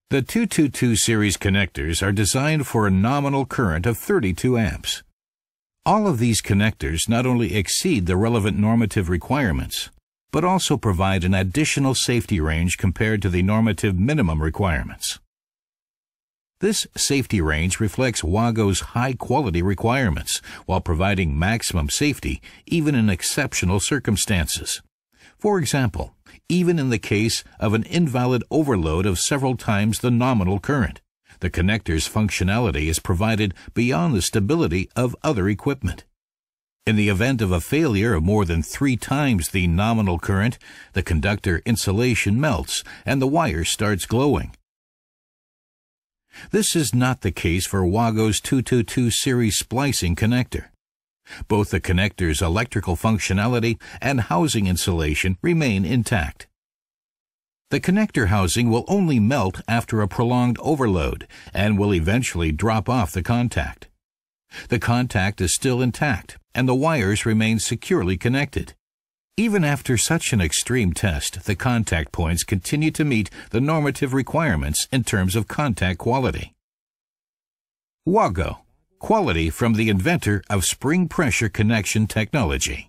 The 222 series connectors are designed for a nominal current of 32 amps. All of these connectors not only exceed the relevant normative requirements, but also provide an additional safety range compared to the normative minimum requirements. This safety range reflects WAGO's high-quality requirements while providing maximum safety even in exceptional circumstances. For example, even in the case of an invalid overload of several times the nominal current, the connector's functionality is provided beyond the stability of other equipment. In the event of a failure of more than 3 times the nominal current, the conductor insulation melts and the wire starts glowing. This is not the case for WAGO's 222 series splicing connector. Both the connector's electrical functionality and housing insulation remain intact. The connector housing will only melt after a prolonged overload and will eventually drop off the contact. The contact is still intact and the wires remain securely connected. Even after such an extreme test, the contact points continue to meet the normative requirements in terms of contact quality. WAGO, quality from the inventor of spring pressure connection technology.